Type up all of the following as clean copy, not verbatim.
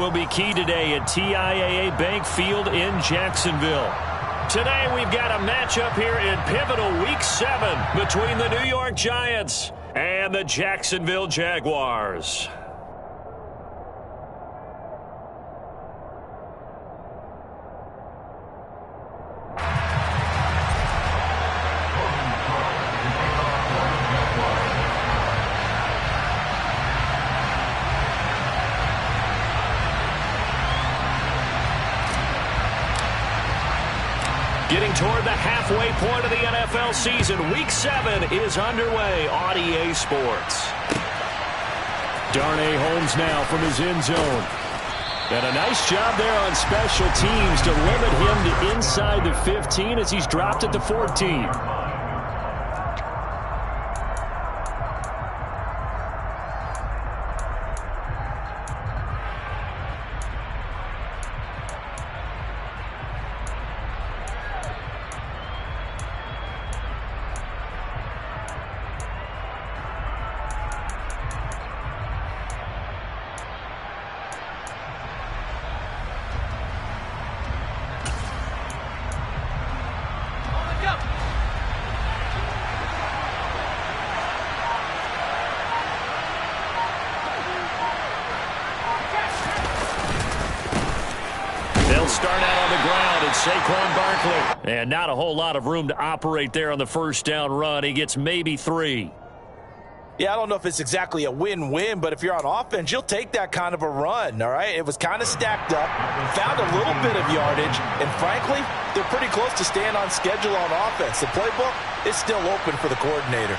will be key today at TIAA Bank Field in Jacksonville. Today we've got a matchup here in pivotal Week 7 between the New York Giants and the Jacksonville Jaguars. Getting toward the halfway point of the NFL season, Week 7 is underway on EA Sports. Darnay Holmes now from his end zone. And a nice job there on special teams to limit him to inside the 15 as he's dropped at the 14. Start out on the ground, it's Saquon Barkley. And not a whole lot of room to operate there on the first down run. He gets maybe 3. Yeah, I don't know if it's exactly a win-win, but if you're on offense, you'll take that kind of a run, all right? It was kind of stacked up, found a little bit of yardage, and frankly, they're pretty close to staying on schedule on offense. The playbook is still open for the coordinator.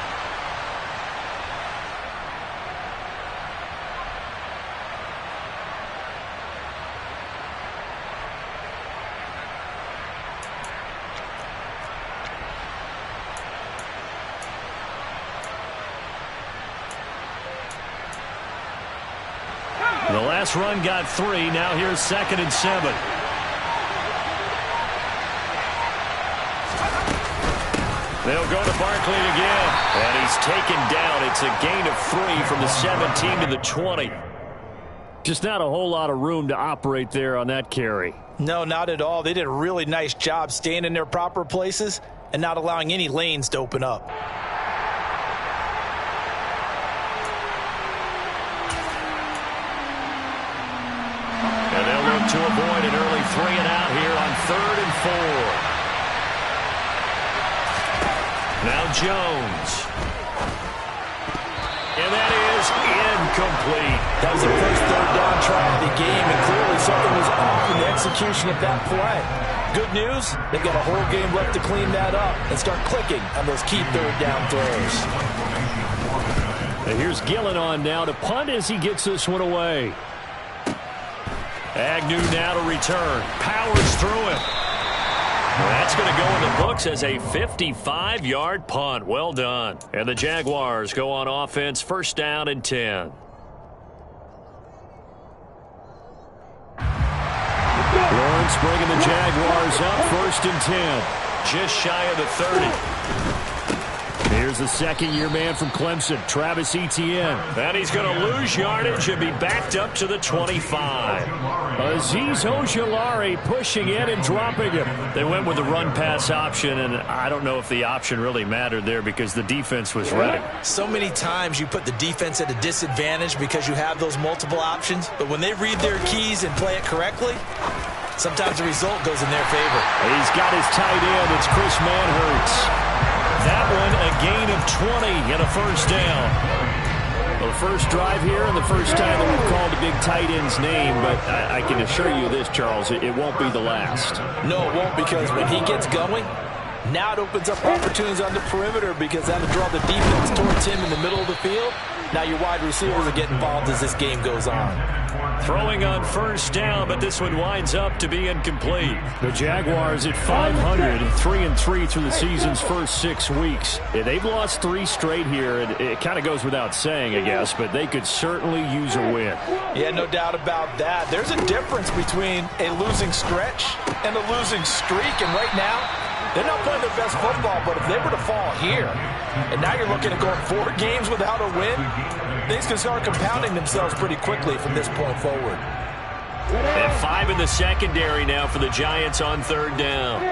The last run got 3. Now here's 2nd and 7. They'll go to Barkley again. And he's taken down. It's a gain of 3 from the 17 to the 20. Just not a whole lot of room to operate there on that carry. No, not at all. They did a really nice job staying in their proper places and not allowing any lanes to open up. To avoid an early 3 and out here on 3rd and 4. Now Jones. And that is incomplete. That was the first 3rd down try of the game, and clearly something was off in the execution of that play. Good news, they've got a whole game left to clean that up and start clicking on those key 3rd down throws. And here's Gillen on now to punt as he gets this one away. Agnew now to return. Powers through him. That's going to go in the books as a 55-yard punt. Well done. And the Jaguars go on offense, 1st down and 10. Lawrence bringing the Jaguars up, 1st and 10. Just shy of the 30. Here's the second-year man from Clemson, Travis Etienne. And he's going to lose yardage and be backed up to the 25. Azeez Ojulari pushing in and dropping him. They went with the run-pass option, and I don't know if the option really mattered there because the defense was ready. So many times you put the defense at a disadvantage because you have those multiple options, but when they read their keys and play it correctly, sometimes the result goes in their favor. He's got his tight end. It's Chris Manhertz. That one a gain of 20 and a 1st down. Well, the first drive here and the first time that we've called the big tight end's name, but I can assure you this, Charles, it won't be the last. No, it won't, because when he gets going, now it opens up opportunities on the perimeter because that'll draw the defense towards him in the middle of the field. Now your wide receivers will get involved as this game goes on. Throwing on 1st down, but this one winds up to be incomplete. The Jaguars at 500, 3-3 through the season's first 6 weeks. Yeah, they've lost 3 straight here. It kind of goes without saying, I guess, but they could certainly use a win. Yeah, no doubt about that. There's a difference between a losing stretch and a losing streak, and right now, they're not playing their best football, but if they were to fall here, and now you're looking at going 4 games without a win, things can start compounding themselves pretty quickly from this point forward. 5 in the secondary now for the Giants on third down.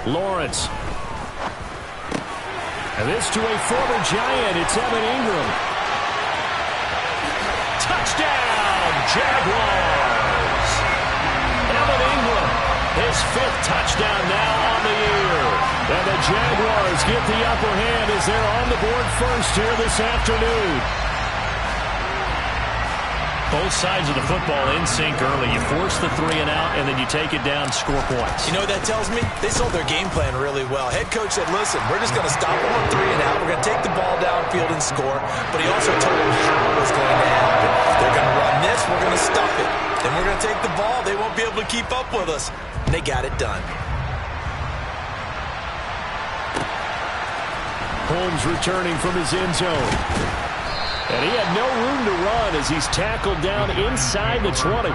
Lawrence. And this to a former Giant. It's Evan Ingram. Touchdown, Jaguars. Evan Ingram, his 5th touchdown now on the year. And the Jaguars get the upper hand as they're on the board first here this afternoon. Both sides of the football in sync early. You force the 3 and out, and then you take it down, score points. You know what that tells me? They sold their game plan really well. Head coach said, listen, we're just going to stop them on 3 and out. We're going to take the ball downfield and score. But he also told them how it was going to happen. They're going to run this. We're going to stuff it. Then we're going to take the ball. They won't be able to keep up with us. And they got it done. Holmes returning from his end zone. And he had no room to run as he's tackled down inside the 20.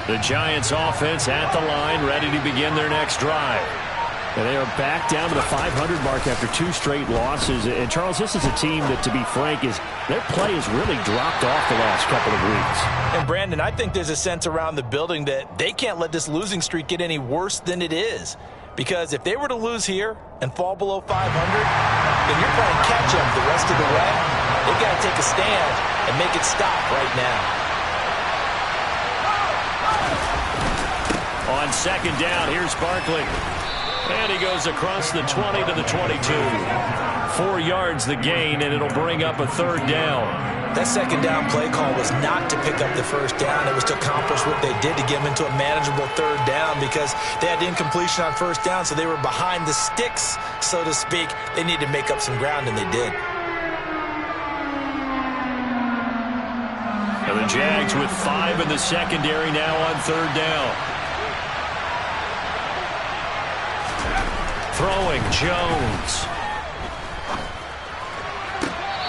The Giants offense at the line, ready to begin their next drive. And they are back down to the 500 mark after 2 straight losses. And, Charles, this is a team that, to be frank, their play has really dropped off the last couple of weeks. And, Brandon, I think there's a sense around the building that they can't let this losing streak get any worse than it is. Because if they were to lose here and fall below 500, then you're playing catch-up the rest of the way. They've got to take a stand and make it stop right now. On second down, here's Barkley. And he goes across the 20 to the 22. 4 yards the gain, and it'll bring up a third down. That second down play call was not to pick up the first down. It was to accomplish what they did to get them into a manageable third down because they had incompletion on first down, so they were behind the sticks, so to speak. They needed to make up some ground, and they did. And the Jags with 5 in the secondary now on third down. Throwing, Jones.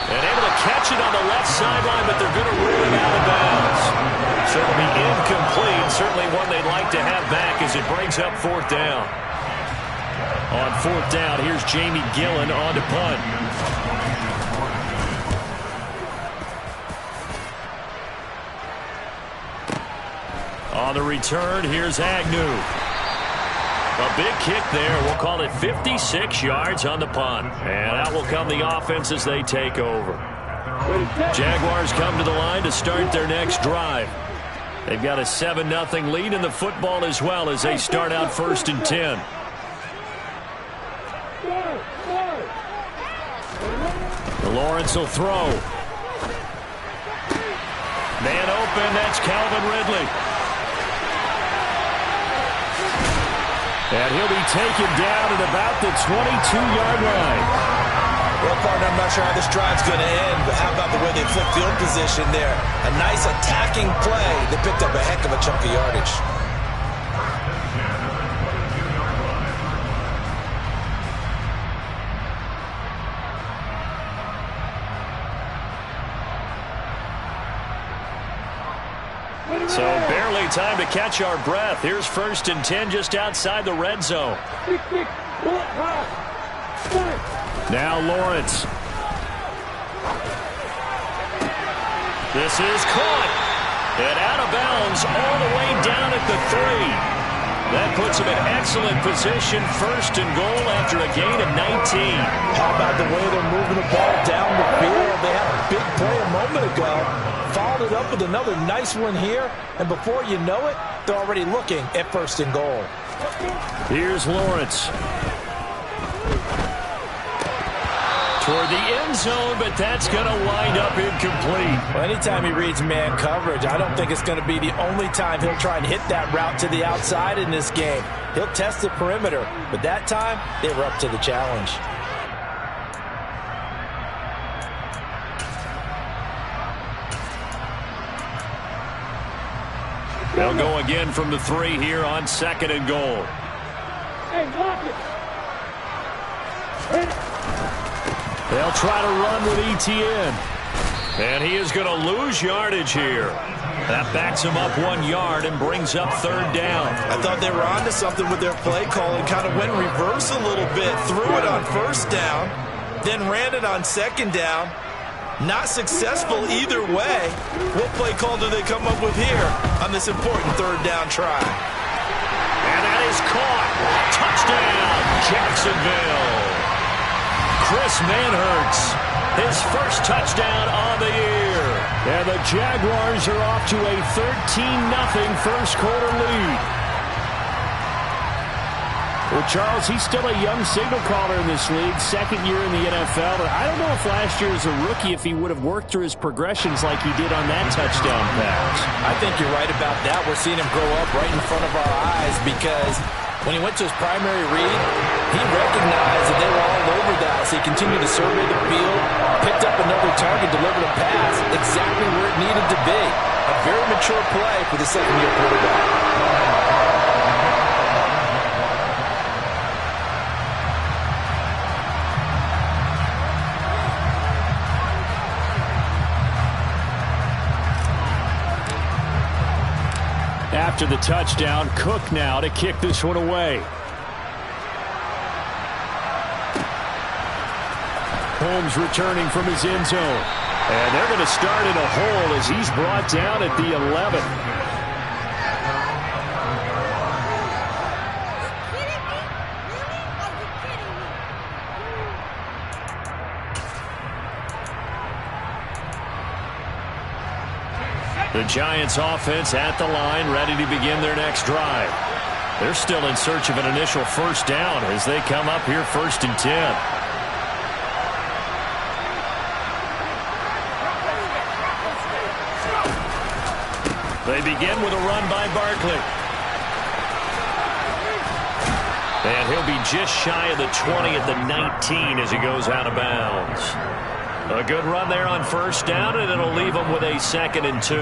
And able to catch it on the left sideline, but they're going to rule it out of bounds. So it'll be incomplete. Certainly one they'd like to have back as it brings up 4th down. On 4th down, here's Jamie Gillen on to punt. On the return, here's Agnew. A big kick there. We'll call it 56 yards on the punt. And out will come the offense as they take over. Jaguars come to the line to start their next drive. They've got a 7-0 lead in the football as well as they start out 1st and 10. Lawrence will throw. Man open, that's Calvin Ridley. And he'll be taken down at about the 22-yard line. Well, partner, I'm not sure how this drive's going to end, but how about the way they flipped field position there? A nice attacking play that picked up a heck of a chunk of yardage. So barely time to catch our breath. Here's 1st and 10 just outside the red zone. Now Lawrence. This is caught. And out of bounds all the way down at the 3. That puts him in excellent position. 1st and goal after a gain of 19. How about the way they're moving the ball down the field? They had a big play a moment ago. Followed it up with another nice one here. And before you know it, they're already looking at 1st and goal. Here's Lawrence. toward the end zone, but that's going to wind up incomplete. Well, anytime he reads man coverage, I don't think it's going to be the only time he'll try and hit that route to the outside in this game. He'll test the perimeter, but that time, they were up to the challenge. They'll go again from the 3 here on 2nd and goal. Hey, block it. They'll try to run with Etienne. And he is going to lose yardage here. That backs him up 1 yard and brings up 3rd down. I thought they were onto something with their play call and kind of went reverse a little bit. Threw it on 1st down, then ran it on 2nd down. Not successful either way. What play call do they come up with here on this important 3rd down try? And that is caught. Touchdown, Jacksonville. Chris Manhertz, his first touchdown on the year. And the Jaguars are off to a 13-0 first quarter lead. Well, Charles, he's still a young signal caller in this league, 2nd year in the NFL. But I don't know if last year as a rookie, if he would have worked through his progressions like he did on that touchdown pass. I think you're right about that. We're seeing him grow up right in front of our eyes because when he went to his primary read, he recognized that they were all over that. So he continued to survey the field, picked up another target, delivered a pass exactly where it needed to be. A very mature play for the 2nd-year quarterback. After the touchdown, Cook now to kick this one away. Holmes returning from his end zone. And they're going to start in a hole as he's brought down at the 11. The Giants offense at the line, ready to begin their next drive. They're still in search of an initial 1st down as they come up here 1st and 10. They begin with a run by Barkley. And he'll be just shy of the 20 at the 19 as he goes out of bounds. A good run there on 1st down, and it'll leave them with a 2nd and 2.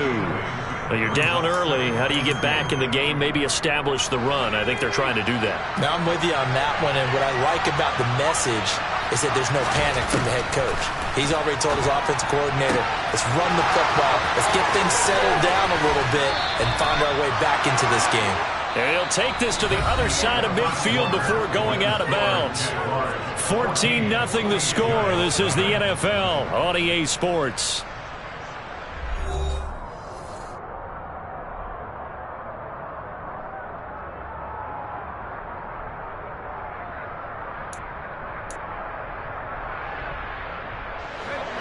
Now you're down early. How do you get back in the game, maybe establish the run? I think they're trying to do that. Now, I'm with you on that one, and what I like about the message is that there's no panic from the head coach. He's already told his offensive coordinator, let's run the football, let's get things settled down a little bit and find our way back into this game. And he'll take this to the other side of midfield before going out of bounds. 14-0 the score. This is the NFL on EA Sports.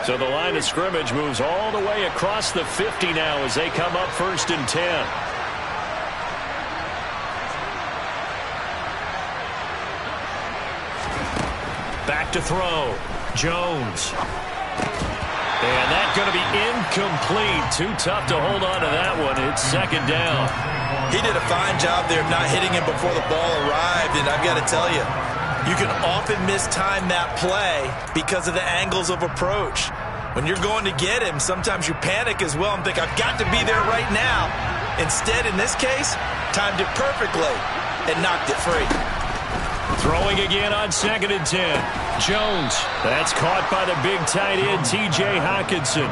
So the line of scrimmage moves all the way across the 50 now as they come up 1st and 10. Back to throw. Jones. And that's going to be incomplete. Too tough to hold on to that one. It's 2nd down. He did a fine job there of not hitting him before the ball arrived, and I've got to tell you, you can often mistime that play because of the angles of approach. When you're going to get him, sometimes you panic as well and think, I've got to be there right now. Instead, in this case, timed it perfectly and knocked it free. Throwing again on 2nd and 10. Jones. That's caught by the big tight end, T.J. Hockenson.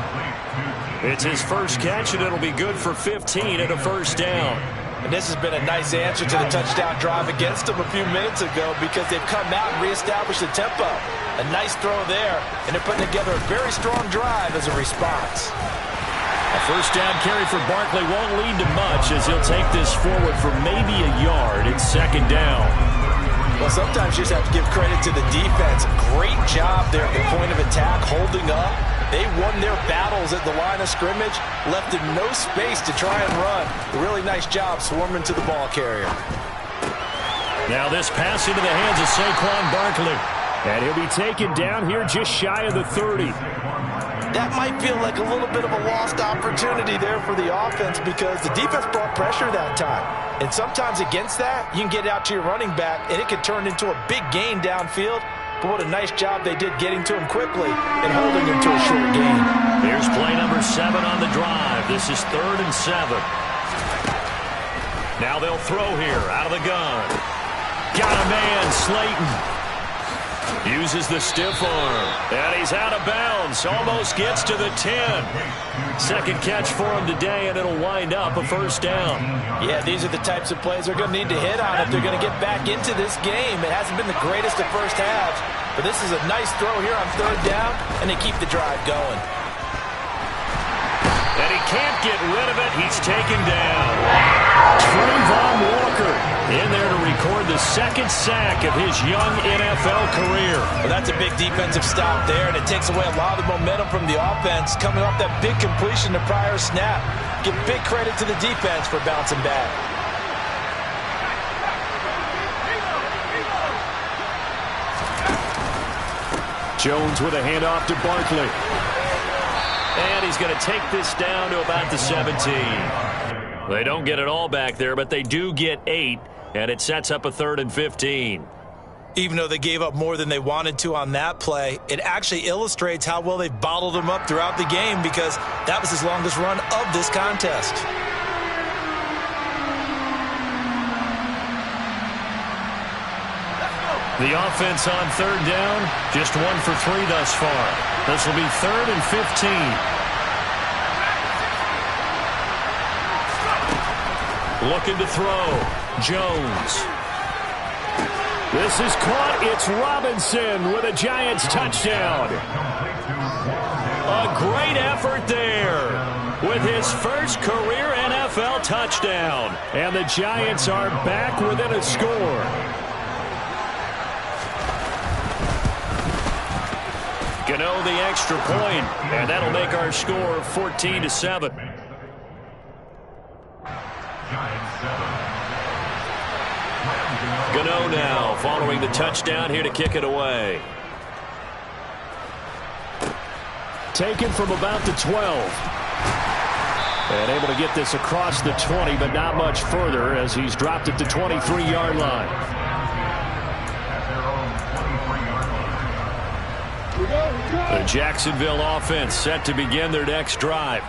It's his first catch, and it'll be good for 15 and a 1st down. And this has been a nice answer to the touchdown drive against them a few minutes ago because they've come out and reestablished the tempo. A nice throw there, and they're putting together a very strong drive as a response. A 1st down carry for Barkley won't lead to much as he'll take this forward for maybe a yard. It's 2nd down. Well, sometimes you just have to give credit to the defense. Great job there at the point of attack, holding up. They won their battles at the line of scrimmage, left him no space to try and run. A really nice job swarming to the ball carrier. Now this pass into the hands of Saquon Barkley. And he'll be taken down here just shy of the 30. That might feel like a little bit of a lost opportunity there for the offense because the defense brought pressure that time. And sometimes against that, you can get out to your running back, and it could turn into a big gain downfield. But what a nice job they did getting to him quickly and holding him to a short gain. Here's play number 7 on the drive. This is 3rd and 7. Now they'll throw here out of the gun. Got a man, Slayton. Uses the stiff arm. And he's out of bounds. Almost gets to the 10. Second catch for him today, and it'll wind up a first down. Yeah, these are the types of plays they're going to need to hit on if they're going to get back into this game. It hasn't been the greatest of first halves, but this is a nice throw here on 3rd down, and they keep the drive going. And he can't get rid of it. He's taken down. Trayvon Walker in there to record the 2nd sack of his young NFL career. Well, that's a big defensive stop there, and it takes away a lot of the momentum from the offense coming off that big completion the prior snap. Give big credit to the defense for bouncing back. Jones with a handoff to Barkley. And he's going to take this down to about the 17. They don't get it all back there, but they do get 8, and it sets up a 3rd and 15. Even though they gave up more than they wanted to on that play, it actually illustrates how well they've bottled them up throughout the game because that was his longest run of this contest. The offense on 3rd down, just 1 for 3 thus far. This will be 3rd and 15. Looking to throw. Jones. This is caught. It's Robinson with a Giants touchdown. A great effort there with his first career NFL touchdown. And the Giants are back within a score. Gano the extra point, and that'll make our score 14-7. Gano now following the touchdown here to kick it away. Taken from about the 12. And able to get this across the 20, but not much further as he's dropped it to 23-yard line. The Jacksonville offense set to begin their next drive.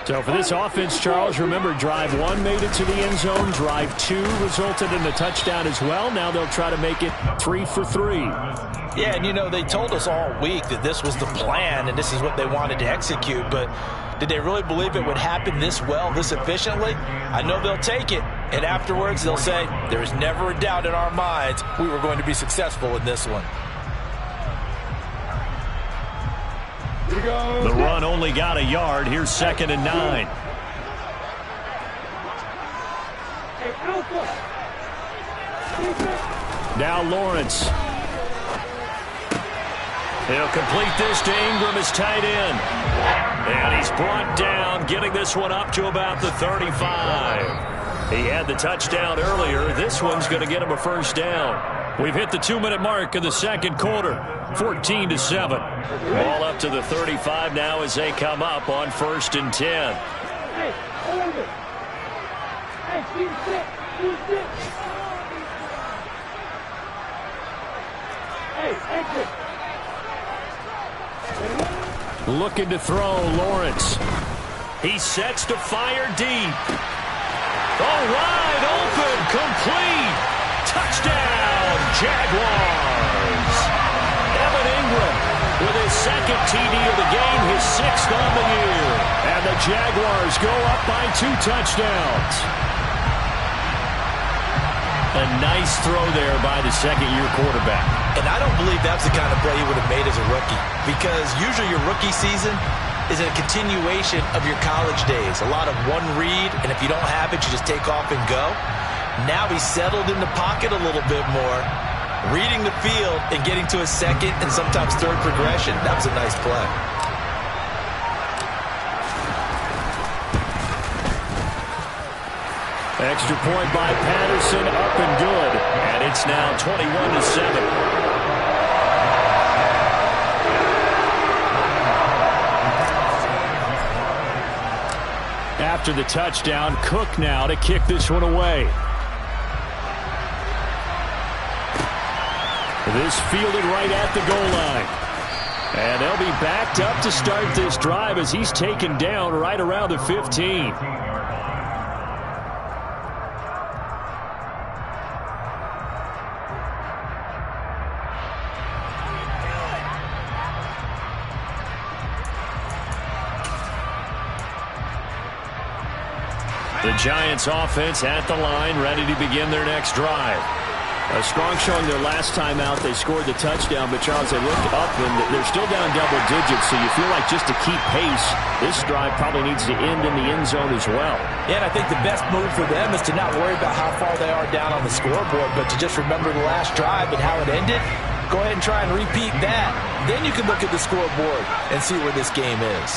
So for this offense, Charles, remember drive 1 made it to the end zone. Drive 2 resulted in a touchdown as well. Now they'll try to make it 3 for 3. Yeah, and you know, they told us all week that this was the plan and this is what they wanted to execute. But did they really believe it would happen this well, this efficiently? I know they'll take it. And afterwards they'll say, there is never a doubt in our minds we were going to be successful in this one. The run only got a yard. Here's 2nd and 9. Now Lawrence. He'll complete this to Ingram as tight end. And he's brought down, getting this one up to about the 35. He had the touchdown earlier. This one's going to get him a first down. We've hit the 2-minute mark in the second quarter. 14-7. Ball up to the 35 now as they come up on 1st and 10. Hey, hold it. Hey, keep sit. Hey, exit. Looking to throw, Lawrence. He sets to fire deep. Oh, wide open, complete. Touchdown, Jaguars. Evan Ingram with his 2nd TD of the game, his 6th on the year. And the Jaguars go up by 2 touchdowns. A nice throw there by the 2nd-year quarterback. And I don't believe that's the kind of play he would have made as a rookie because usually your rookie season is a continuation of your college days. A lot of one read, and if you don't have it, you just take off and go. Now he's settled in the pocket a little bit more, reading the field and getting to a 2nd and sometimes 3rd progression. That was a nice play. Extra point by Patterson, up and good. And it's now 21-7. after the touchdown. Cook now to kick this one away. This fielded right at the goal line. And they'll be backed up to start this drive as he's taken down right around the 15. The Giants offense at the line, ready to begin their next drive. A strong showing their last time out. They scored the touchdown, but Charles, they looked up and they're still down double digits, so you feel like just to keep pace, this drive probably needs to end in the end zone as well. Yeah, and I think the best move for them is to not worry about how far they are down on the scoreboard, but to just remember the last drive and how it ended. Go ahead and try and repeat that. Then you can look at the scoreboard and see where this game is.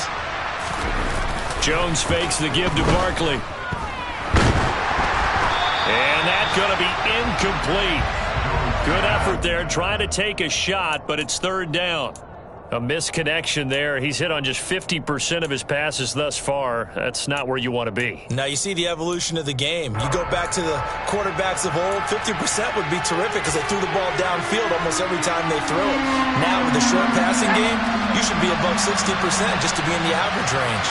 Jones fakes the give to Barkley. And that's going to be incomplete. Good effort there, trying to take a shot, but it's third down. A misconnection there. He's hit on just 50% of his passes thus far. That's not where you want to be. Now you see the evolution of the game. You go back to the quarterbacks of old, 50% would be terrific because they threw the ball downfield almost every time they threw it. Now with the short passing game, you should be above 60% just to be in the average range.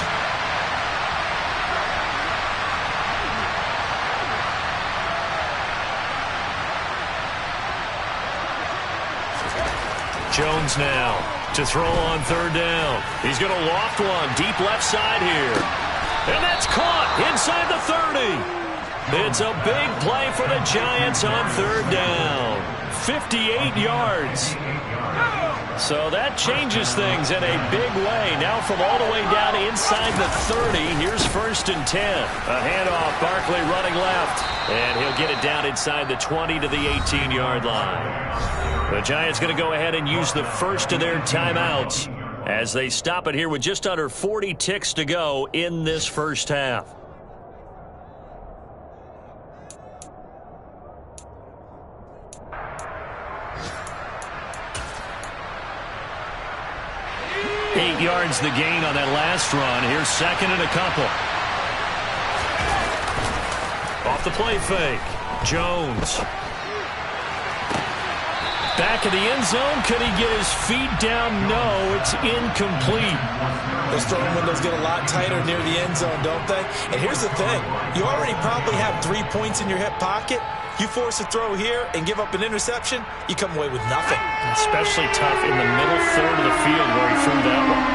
Jones now to throw on third down. He's going to loft one deep left side here. And that's caught inside the 30. It's a big play for the Giants on third down. 58 yards. So that changes things in a big way. Now from all the way down inside the 30, here's first and 10. A handoff, Barkley running left. And he'll get it down inside the 20 to the 18-yard line. The Giants going to go ahead and use the first of their timeouts as they stop it here with just under 40 ticks to go in this first half. Eight yards the gain on that last run. Here's second and a couple. Off the play fake. Jones. Back in the end zone. Could he get his feet down? No, it's incomplete. Those throwing windows get a lot tighter near the end zone, don't they? And here's the thing. You already probably have 3 points in your hip pocket. You force a throw here and give up an interception, you come away with nothing. Especially tough in the middle third of the field where he threw that one.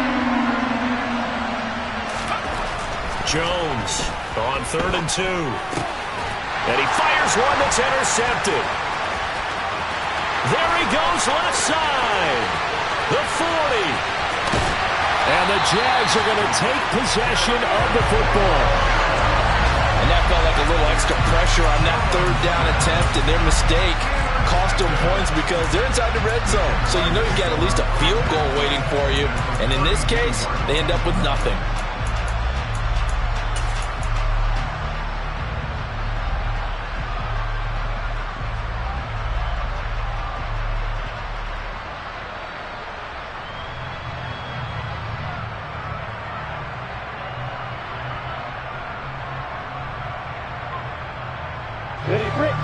Jones on 3rd and 2. And he fires one that's intercepted. There he goes left side. The 40. And the Jags are going to take possession of the football. And that felt like a little extra pressure on that third down attempt, and their mistake cost them points because they're inside the red zone. So you know you've got at least a field goal waiting for you. And in this case, they end up with nothing.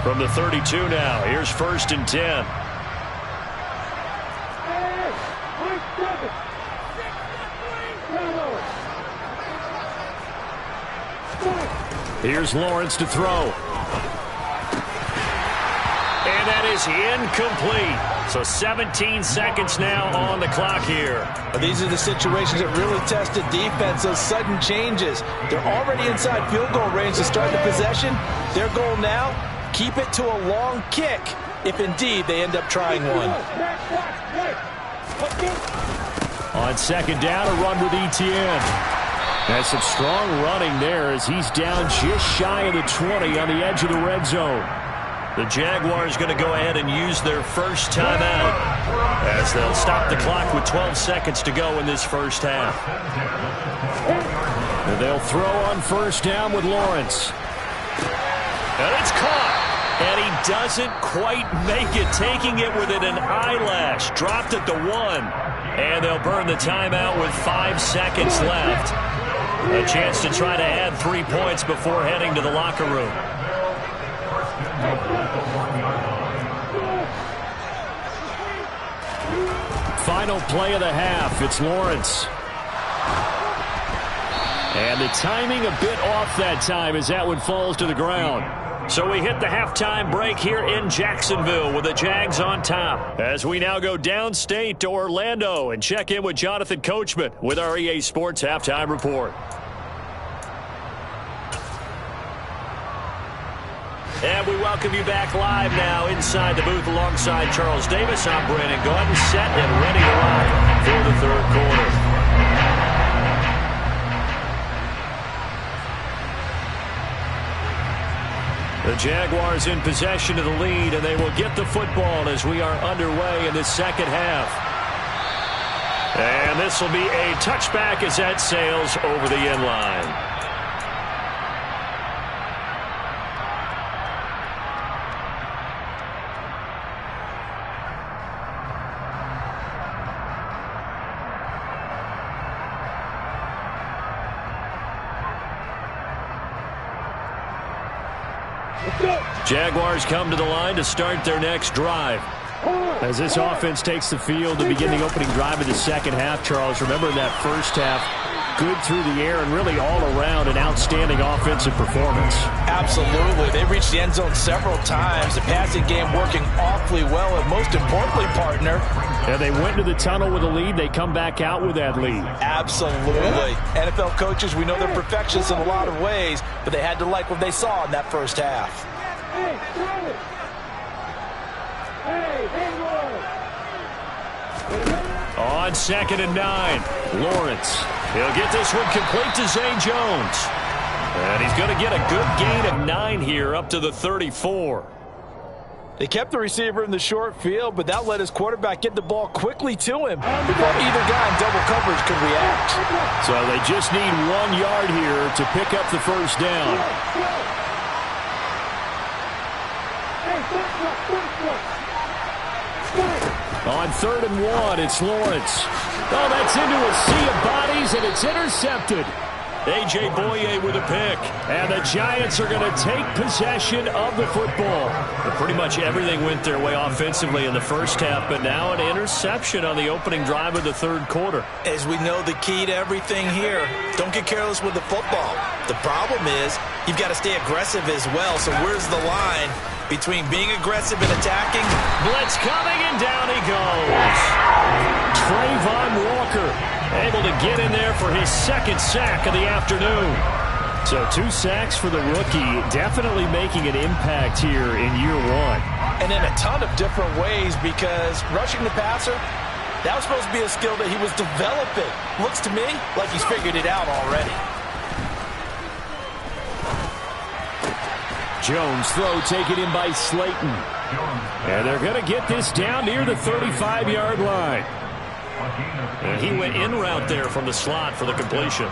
From the 32 now, here's first and 10. Here's Lawrence to throw. And that is incomplete. So 17 seconds now on the clock here. These are the situations that really test the defense, those sudden changes. They're already inside field goal range to start the possession. Their goal now, keep it to a long kick, if indeed they end up trying one. On second down, a run with Etienne. That's some strong running there as he's down just shy of the 20 on the edge of the red zone. The Jaguars going to go ahead and use their first timeout as they'll stop the clock with 12 seconds to go in this first half. And they'll throw on first down with Lawrence. And it's caught. And he doesn't quite make it, taking it within an eyelash. Dropped at the 1. And they'll burn the timeout with 5 seconds left. A chance to try to add 3 points before heading to the locker room. Final play of the half. It's Lawrence. And the timing a bit off that time as that one falls to the ground. So we hit the halftime break here in Jacksonville with the Jags on top. As we now go downstate to Orlando and check in with Jonathan Coachman with our EA Sports Halftime Report. And we welcome you back live now inside the booth alongside Charles Davis. I'm Brandon Gaudin, set and ready to rock for the third quarter. The Jaguars in possession of the lead, and they will get the football as we are underway in the second half. And this will be a touchback as that sails over the end line. Jaguars come to the line to start their next drive. As this offense takes the field to begin the opening drive of the second half, Charles, remember in that first half, good through the air and really all around an outstanding offensive performance. Absolutely. They reached the end zone several times. The passing game working awfully well, and most importantly, partner. Yeah, they went to the tunnel with a lead. They come back out with that lead. Absolutely. NFL coaches, we know they're perfectionists in a lot of ways, but they had to like what they saw in that first half. On 2nd and 9, Lawrence. He'll get this one complete to Zay Jones. And he's going to get a good gain of 9 here up to the 34. They kept the receiver in the short field, but that let his quarterback get the ball quickly to him before either guy in double coverage could react. So they just need 1 yard here to pick up the first down. On 3rd and 1, it's Lawrence. Oh, that's into a sea of bodies, and it's intercepted. A.J. Boye with a pick. And the Giants are going to take possession of the football. And pretty much everything went their way offensively in the first half, but now an interception on the opening drive of the third quarter. As we know, the key to everything here, don't get careless with the football. The problem is you've got to stay aggressive as well. So where's the line between being aggressive and attacking? Blitz coming, and down he goes. Trayvon Walker able to get in there for his second sack of the afternoon. So 2 sacks for the rookie, definitely making an impact here in year 1. And in a ton of different ways, because rushing the passer, that was supposed to be a skill that he was developing. Looks to me like he's figured it out already. Jones throw taken in by Slayton. And they're going to get this down near the 35-yard line. And he went in route there from the slot for the completion.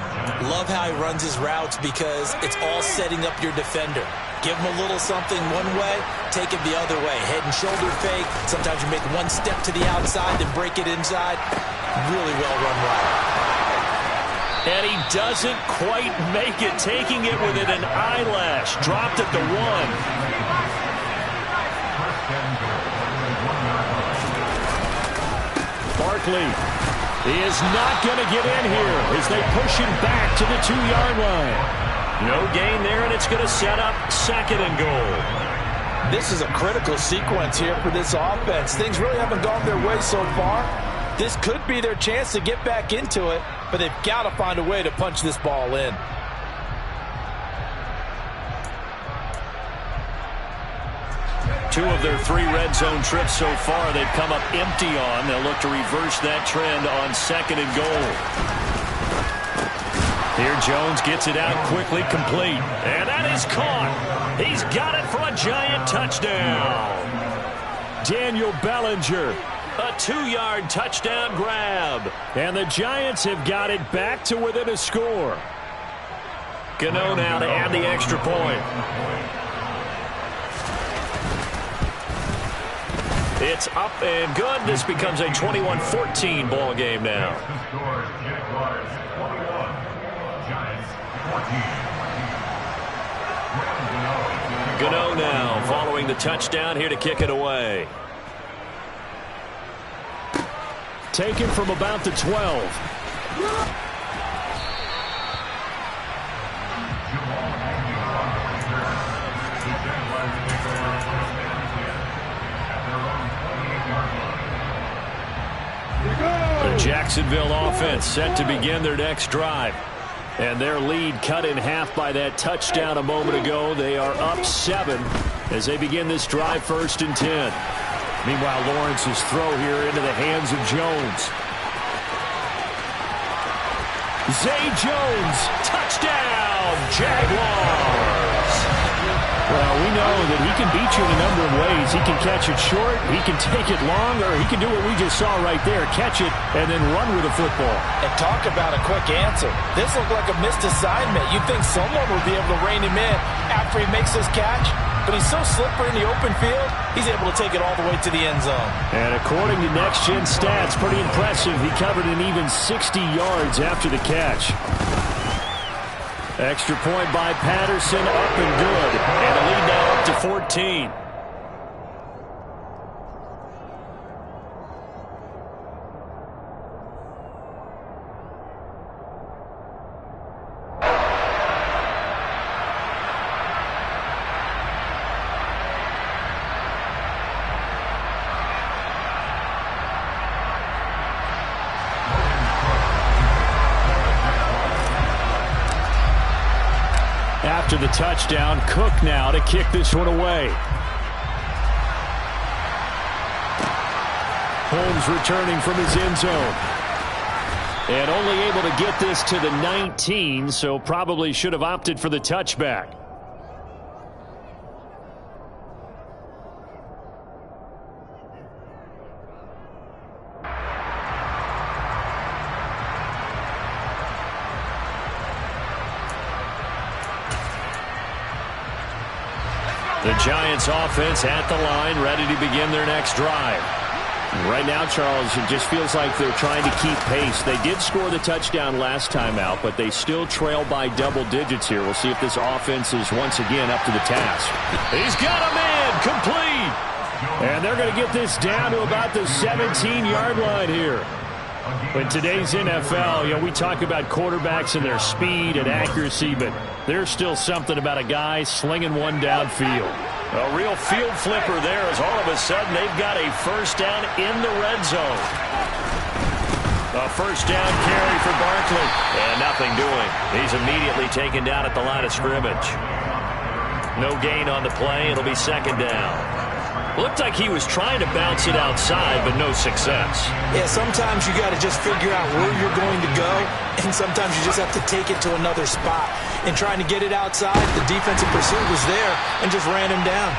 Love how he runs his routes because it's all setting up your defender. Give him a little something one way, take it the other way. Head and shoulder fake. Sometimes you make one step to the outside, then break it inside. Really well run route. And he doesn't quite make it, taking it within an eyelash. Dropped at the 1. Barkley is not going to get in here as they push him back to the 2-yard line. No gain there, and it's going to set up 2nd and goal. This is a critical sequence here for this offense. Things really haven't gone their way so far. This could be their chance to get back into it, but they've got to find a way to punch this ball in. Two of their 3 red zone trips so far they've come up empty on. They'll look to reverse that trend on 2nd and goal. Here Jones gets it out quickly, complete. And that is caught. He's got it for a giant touchdown. Daniel Bellinger, a 2-yard touchdown grab. And the Giants have got it back to within a score. Gano now to add the extra point. It's up and good. This becomes a 21-14 ball game now. Gano now following the touchdown here to kick it away. Taken from about the 12. The Jacksonville offense set to begin their next drive. And their lead cut in half by that touchdown a moment ago. They are up 7 as they begin this drive, 1st and 10. Meanwhile, Lawrence's throw here into the hands of Jones. Zay Jones, touchdown, Jaguars. Well, we know that he can beat you in a number of ways. He can catch it short, he can take it long, or he can do what we just saw right there, catch it and then run with the football. And talk about a quick answer. This looked like a missed assignment. You'd think someone would be able to rein him in after he makes this catch, but he's so slippery in the open field, he's able to take it all the way to the end zone. And according to Next Gen Stats, pretty impressive. He covered an even 60 yards after the catch. Extra point by Patterson, up and good. And a lead now up to 14. After the touchdown, Cook now to kick this one away. Holmes returning from his end zone. And only able to get this to the 19, so probably should have opted for the touchback. The Giants offense at the line, ready to begin their next drive. Right now, Charles, it just feels like they're trying to keep pace. They did score the touchdown last time out, but they still trail by double digits here. We'll see if this offense is once again up to the task. He's got a man, complete. And they're going to get this down to about the 17-yard line here. In today's NFL, we talk about quarterbacks and their speed and accuracy, but there's still something about a guy slinging one downfield. A real field flipper there as all of a sudden they've got a first down in the red zone. A first down carry for Barkley. And nothing doing. He's immediately taken down at the line of scrimmage. No gain on the play. It'll be second down. Looked like he was trying to bounce it outside, but no success. Yeah, sometimes you got to just figure out where you're going to go, and sometimes you just have to take it to another spot. In trying to get it outside, the defensive pursuit was there and just ran him down.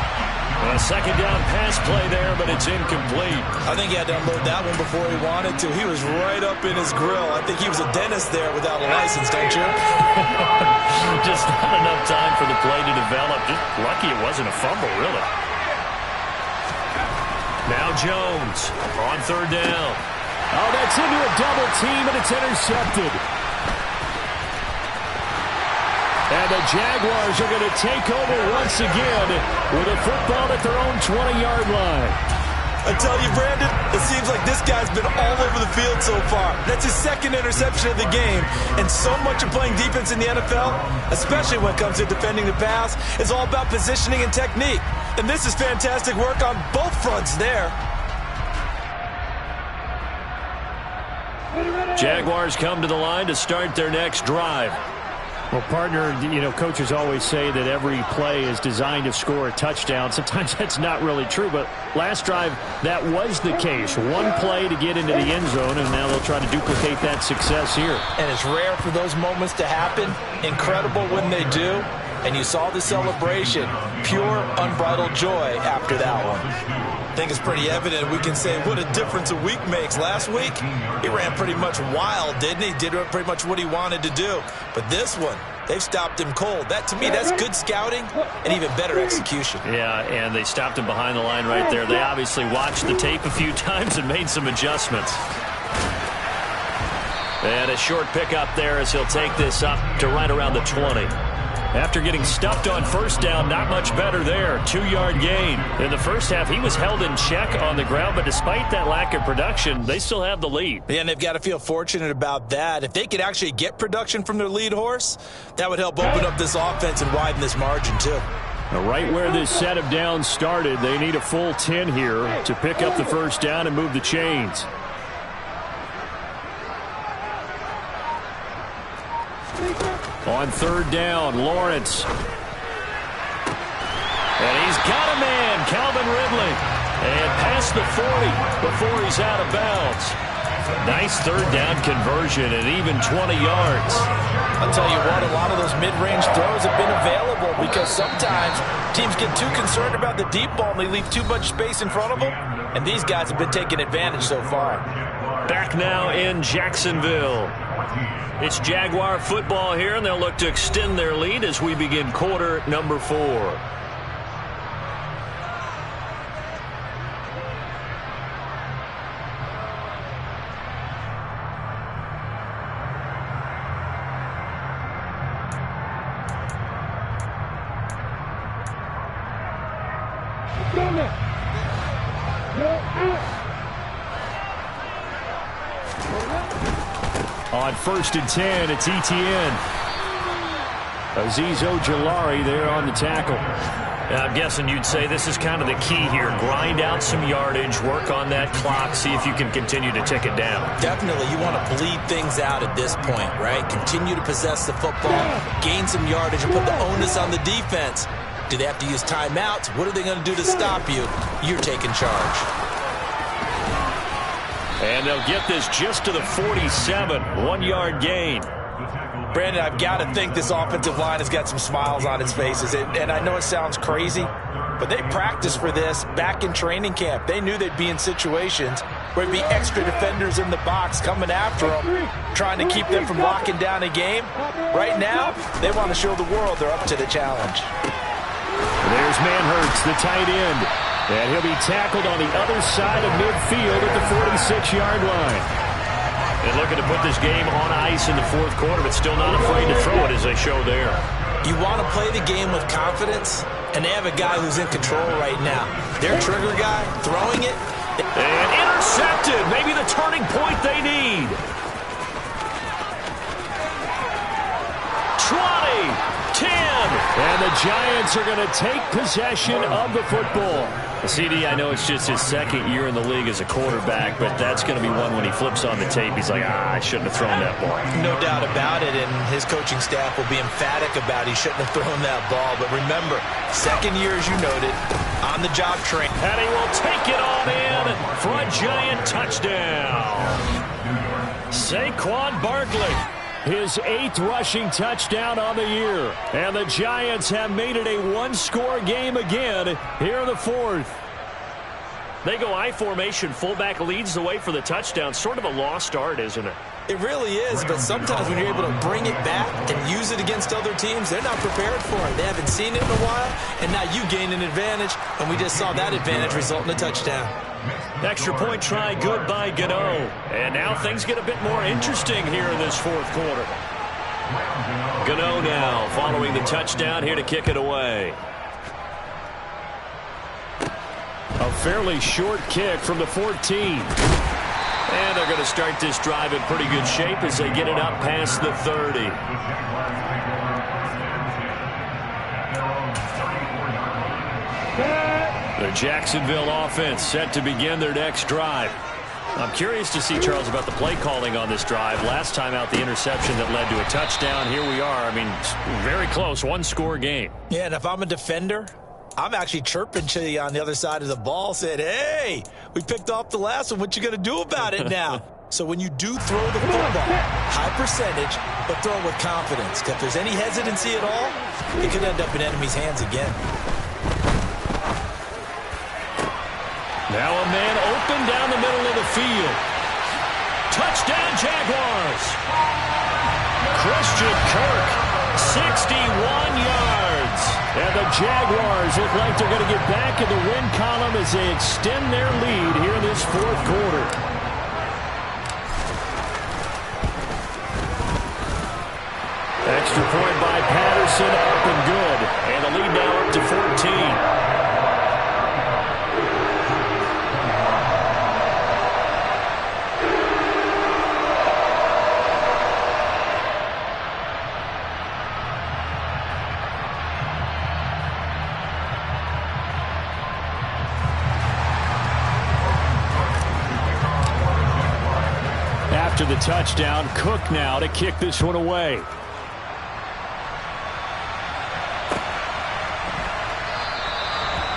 A second down pass play there, but it's incomplete. I think he had to unload that one before he wanted to. He was right up in his grill. I think he was a dentist there without a license, don't you? Just not enough time for the play to develop. Just lucky it wasn't a fumble, really. Now Jones on third down. Oh, that's into a double team, and it's intercepted. And the Jaguars are going to take over once again with a football at their own 20-yard line. I tell you, Brandon, it seems like this guy's been all over the field so far. That's his second interception of the game. And so much of playing defense in the NFL, especially when it comes to defending the pass, is all about positioning and technique. And this is fantastic work on both fronts there. Jaguars come to the line to start their next drive. Well, partner, coaches always say that every play is designed to score a touchdown. Sometimes that's not really true, but last drive, that was the case. One play to get into the end zone, and now they'll try to duplicate that success here. And it's rare for those moments to happen. Incredible when they do. And you saw the celebration. Pure, unbridled joy after that one. I think it's pretty evident. We can say what a difference a week makes. Last week, he ran pretty much wild, didn't he? Did pretty much what he wanted to do. But this one, they've stopped him cold. That, to me, that's good scouting and even better execution. Yeah, and they stopped him behind the line right there. They obviously watched the tape a few times and made some adjustments. And a short pickup there as he'll take this up to right around the 20. After getting stuffed on first down, not much better there. 2-yard gain. In the first half, he was held in check on the ground, but despite that lack of production, they still have the lead. Yeah, and they've got to feel fortunate about that. If they could actually get production from their lead horse, that would help open up this offense and widen this margin too. Right where this set of downs started, they need a full 10 here to pick up the first down and move the chains. On third down, Lawrence. And he's got a man, Calvin Ridley. And past the 40 before he's out of bounds. Nice third down conversion and even 20 yards. I'll tell you what, a lot of those mid-range throws have been available because sometimes teams get too concerned about the deep ball and they leave too much space in front of them. And these guys have been taking advantage so far. Back now in Jacksonville. It's Jaguar football here, and they'll look to extend their lead as we begin quarter number 4. On first and 10, it's Etienne. Azeez Ojulari there on the tackle. I'm guessing you'd say this is kind of the key here. Grind out some yardage, work on that clock, see if you can continue to tick it down. Definitely, you want to bleed things out at this point, right? Continue to possess the football, gain some yardage, and put the onus on the defense. Do they have to use timeouts? What are they going to do to stop you? You're taking charge. And they'll get this just to the 47, 1-yard gain. Brandon, I've got to think this offensive line has got some smiles on its faces. And I know it sounds crazy, but they practiced for this back in training camp. They knew they'd be in situations where there'd be extra defenders in the box coming after them, trying to keep them from locking down a game. Right now, they want to show the world they're up to the challenge. There's Manhurts, the tight end. And he'll be tackled on the other side of midfield at the 46-yard line. And looking to put this game on ice in the fourth quarter, but still not afraid to throw it as they show there. You want to play the game with confidence, and they have a guy who's in control right now. Their trigger guy throwing it. And intercepted. Maybe the turning point they need. 20. 10. And the Giants are going to take possession of the football. CD, I know it's just his second year in the league as a quarterback, but that's going to be one when he flips on the tape. He's like, I shouldn't have thrown that ball. No doubt about it, and his coaching staff will be emphatic about he shouldn't have thrown that ball. But remember, second year, as you noted, on-the-job training. And he will take it on in for a Giant touchdown. Saquon Barkley. His 8th rushing touchdown on the year. And the Giants have made it a one-score game again here in the fourth. They go I formation. Fullback leads the way for the touchdown. Sort of a lost art, isn't it? It really is, but sometimes when you're able to bring it back and use it against other teams, they're not prepared for it. They haven't seen it in a while, and now you gain an advantage, and we just saw that advantage result in a touchdown. Extra point try good by Gano. And now things get a bit more interesting here in this fourth quarter. Gano now following the touchdown here to kick it away. A fairly short kick from the 14. And they're going to start this drive in pretty good shape as they get it up past the 30. The Jacksonville offense set to begin their next drive. I'm curious to see, Charles, about the play calling on this drive. Last time out, the interception that led to a touchdown. Here we are. I mean, very close, one-score game. Yeah, and if I'm a defender, I'm actually chirping to you on the other side of the ball, saying, hey, we picked off the last one. What you going to do about it now? So when you do throw the football, high percentage, but throw it with confidence. If there's any hesitancy at all, it could end up in enemy's hands again. Now a man open down the middle of the field. Touchdown, Jaguars. Christian Kirk, 61 yards. And the Jaguars look like they're going to get back in the win column as they extend their lead here in this fourth quarter. extra point by Patterson, up and good. And the lead now up to 14. After the touchdown, Cook now to kick this one away.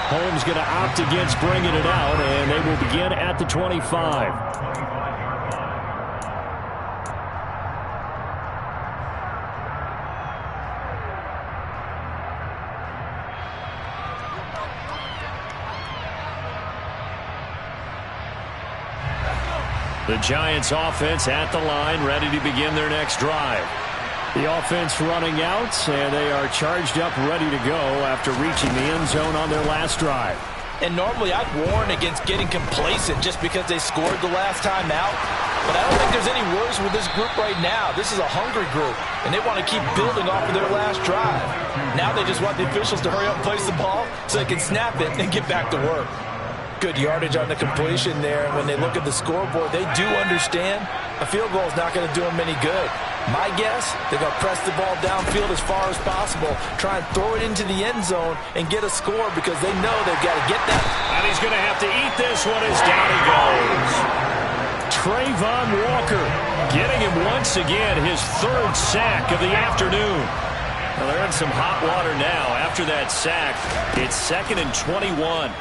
Holmes going to opt against bringing it out, and they will begin at the 25. The Giants offense at the line, ready to begin their next drive. The offense running out, and they are charged up, ready to go after reaching the end zone on their last drive. And normally I'd warn against getting complacent just because they scored the last time out. But I don't think there's any worries with this group right now. This is a hungry group, and they want to keep building off of their last drive. Now they just want the officials to hurry up and place the ball so they can snap it and get back to work. Good yardage on the completion there. And when they look at the scoreboard, they do understand a field goal is not going to do them any good. My guess, they're going to press the ball downfield as far as possible, try and throw it into the end zone and get a score because they know they've got to get that. And he's going to have to eat this one as down he goes. Trayvon Walker getting him once again, his third sack of the afternoon. Well, they're in some hot water now. After that sack, it's 2nd and 21.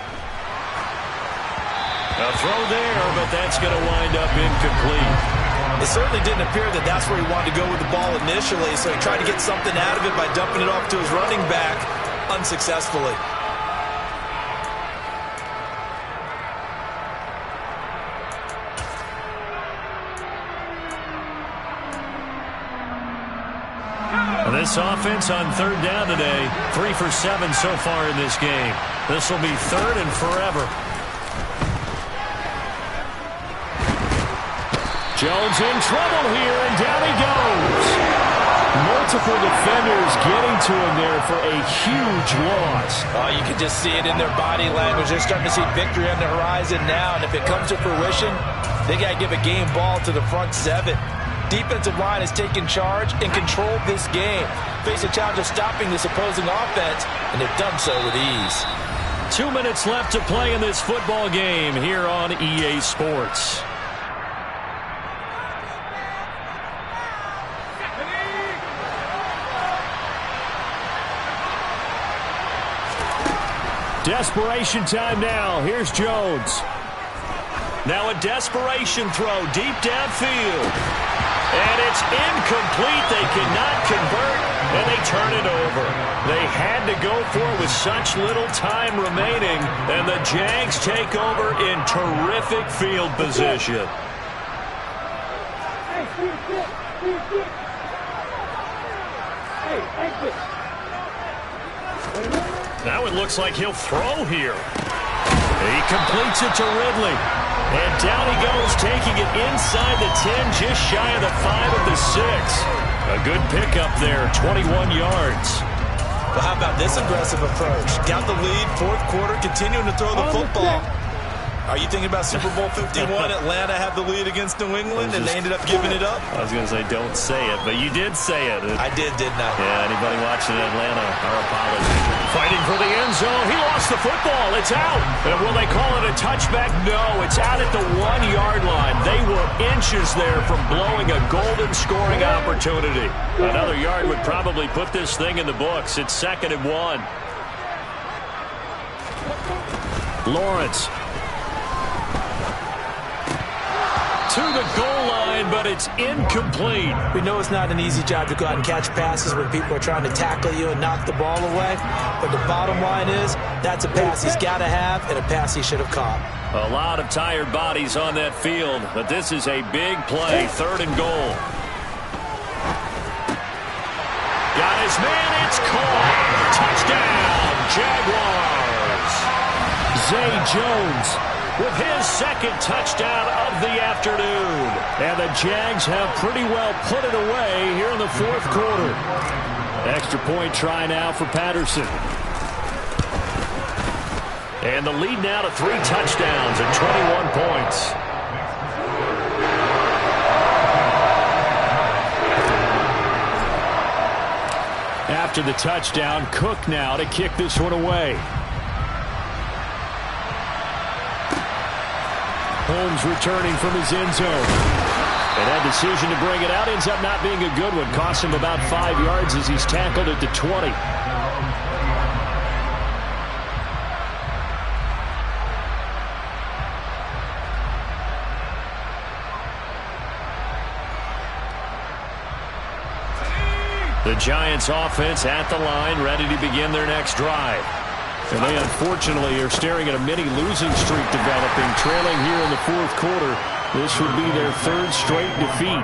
A throw there, but that's going to wind up incomplete. It certainly didn't appear that that's where he wanted to go with the ball initially, so he tried to get something out of it by dumping it off to his running back unsuccessfully. This offense on 3rd down today, 3 for 7 so far in this game. This will be 3rd and forever. Jones in trouble here, and down he goes. Multiple defenders getting to him there for a huge loss. Oh, you can just see it in their body language. They're starting to see victory on the horizon now, and if it comes to fruition, they got to give a game ball to the front 7. Defensive line has taken charge and controlled this game. Face a challenge of stopping this opposing offense, and they've done so with ease. 2 minutes left to play in this football game here on EA Sports. Desperation time now. Here's Jones. Now a desperation throw deep downfield. And it's incomplete. They cannot convert, and they turn it over. They had to go for it with such little time remaining, and the Jags take over in terrific field position. Now it looks like he'll throw here. He completes it to Ridley. And down he goes, taking it inside the 10, just shy of the 5 of the 6. A good pickup there, 21 yards. Well, how about this aggressive approach? Got the lead, 4th quarter, continuing to throw the football. Are you thinking about Super Bowl 51? Atlanta had the lead against New England, and they ended up giving it up? I was going to say, don't say it, but you did say it. I did, didn't I? Yeah, anybody watching Atlanta, our apologies. Fighting for the end zone. He lost the football. It's out. And will they call it a touchback? No, it's out at the 1-yard line. They were inches there from blowing a golden scoring opportunity. Another yard would probably put this thing in the books. It's 2nd and 1. Lawrence. To the goal line, but it's incomplete. We know it's not an easy job to go out and catch passes when people are trying to tackle you and knock the ball away. But the bottom line is, that's a pass he's got to have and a pass he should have caught. A lot of tired bodies on that field, but this is a big play, 3rd and goal. Got his man, it's caught. Touchdown, Jaguars. Zay Jones with his second touchdown of the afternoon. And the Jags have pretty well put it away here in the fourth quarter. Extra point try now for Patterson. And the lead now to 3 touchdowns and 21 points. After the touchdown, Cook now to kick this one away. Holmes returning from his end zone. And that decision to bring it out ends up not being a good one. Costs him about 5 yards as he's tackled at the 20. The Giants offense at the line, ready to begin their next drive. And they unfortunately are staring at a mini losing streak developing, trailing here in the fourth quarter. This would be their 3rd straight defeat.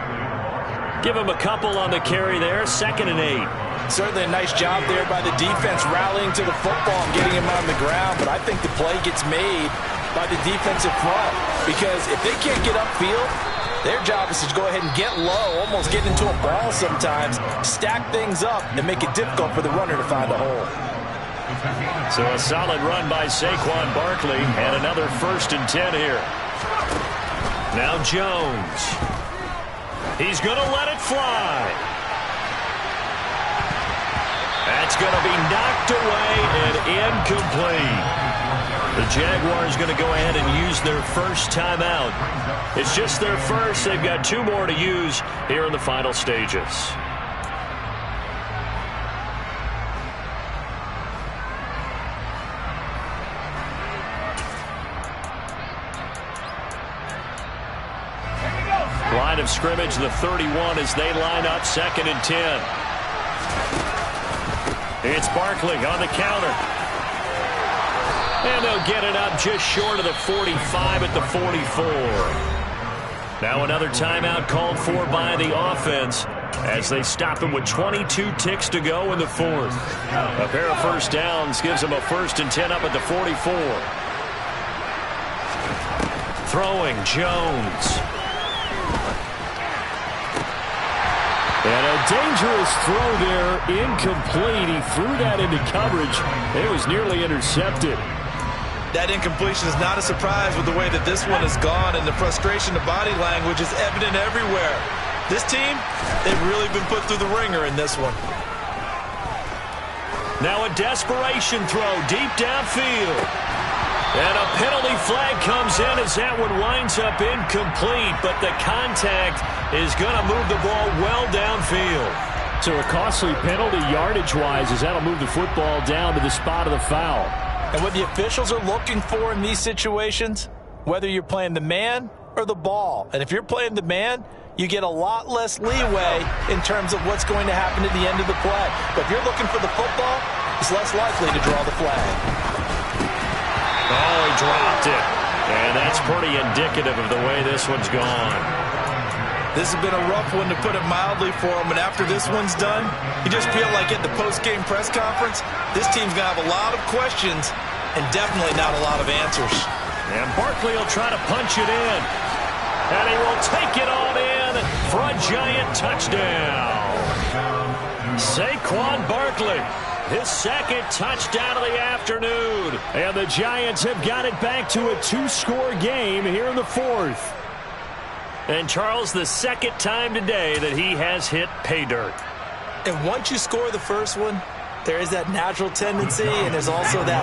Give them a couple on the carry there, 2nd and 8. Certainly a nice job there by the defense rallying to the football and getting him on the ground. But I think the play gets made by the defensive front. Because if they can't get upfield, their job is to go ahead and get low, almost get into a ball sometimes, stack things up, and make it difficult for the runner to find a hole. So a solid run by Saquon Barkley, and another 1st and 10 here. Now Jones. He's going to let it fly. That's going to be knocked away and incomplete. The Jaguars going to go ahead and use their first timeout. It's just their first. They've got 2 more to use here in the final stages. Line of scrimmage, the 31 as they line up 2nd and 10. It's Barkley on the counter. And they'll get it up just short of the 45 at the 44. Now another timeout called for by the offense as they stop him with 22 ticks to go in the 4th. A pair of first downs gives them a 1st and 10 up at the 44. Throwing Jones. And a dangerous throw there, incomplete. He threw that into coverage. It was nearly intercepted. That incompletion is not a surprise with the way that this one has gone, and the frustration, the body language is evident everywhere. This team, they've really been put through the ringer in this one. Now a desperation throw deep downfield. And a penalty flag comes in as that one winds up incomplete, but the contact is going to move the ball well downfield. So a costly penalty yardage-wise as that'll move the football down to the spot of the foul. And what the officials are looking for in these situations, whether you're playing the man or the ball. And if you're playing the man, you get a lot less leeway in terms of what's going to happen at the end of the play. But if you're looking for the football, it's less likely to draw the flag. Oh, he dropped it. And that's pretty indicative of the way this one's gone. This has been a rough one, to put it mildly, for him. And after this one's done, you just feel like at the post-game press conference, this team's going to have a lot of questions and definitely not a lot of answers. And Barkley will try to punch it in. And he will take it on in for a giant touchdown. Saquon Barkley, his 2nd touchdown of the afternoon. And the Giants have got it back to a 2-score game here in the 4th. And Charles, the 2nd time today that he has hit pay dirt. And once you score the first one, there is that natural tendency, and there's also that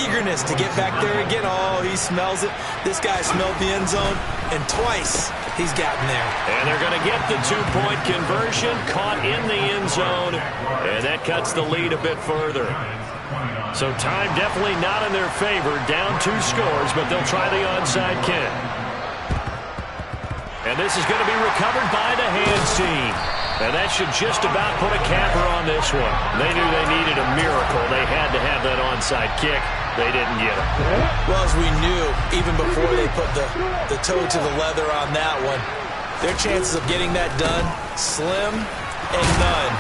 eagerness to get back there again. Oh, he smells it. This guy smelled the end zone, and twice he's gotten there. And they're going to get the 2-point conversion, caught in the end zone, and that cuts the lead a bit further. So time definitely not in their favor. Down 2 scores, but they'll try the onside kick. And this is going to be recovered by the hands team. And that should just about put a capper on this one. They knew they needed a miracle. They had to have that onside kick. They didn't get it. Well, as we knew, even before they put the toe to the leather on that one, their chances of getting that done, slim and none.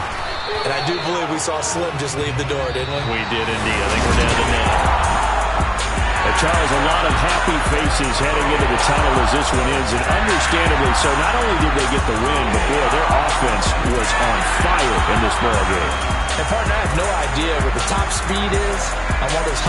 And I do believe we saw Slim just leave the door, didn't we? We did indeed. I think we're down to 9. A Charles, a lot of happy faces heading into the tunnel as this one ends, and understandably so. Not only did they get the win, but, boy, their offense was on fire in this ball game. And, partner, I have no idea what the top speed is on one of those